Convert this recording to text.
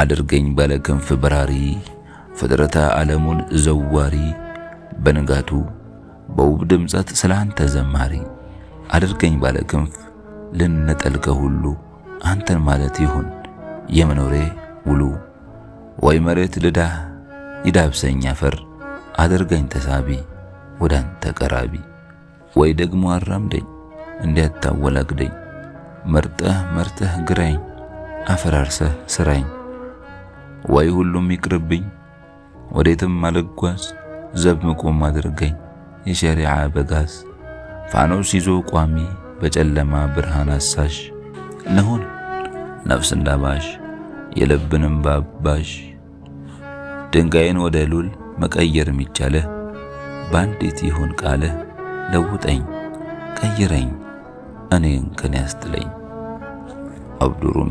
አድርገኝ ባለክንፍ በራሪ ፍጥረተ ዓለሙን ዘዋሪ በንጋቱ በውብ ድምጸት ስላንተ ዘማሪ አድርገኝ ባለክንፍ ልንጠልቀ ሁሉ አንተን ማለት ይሁን የመኖሬ ውሉ ወይ መሬት ልዳህ ይዳብሰኝ አፈር አድርገኝ ተሳቢ ወዳንተ ቀራቢ ወይ ደግሞ አራምደኝ እንዲያታወላግደኝ መርጠህ ግራኝ አፈራርሰህ ስራኝ ወይ ሁሉም ይቅርብኝ ወዴትም አልጓዝ ዘብ መቆም አድርገኝ የሸሪዓ በጋዝ ፋኖስ ይዞ ቋሚ በጨለማ ብርሃን አሳሽ ለሆን ነፍስ እንዳባሽ የልብንም ባባሽ ድንጋይን ወደ ሉል መቀየር የሚቻልህ ባንዲት ይሁን ቃልህ ለውጠኝ ቀይረኝ እኔን ከኔ አስትለኝ። አብዱሩሚ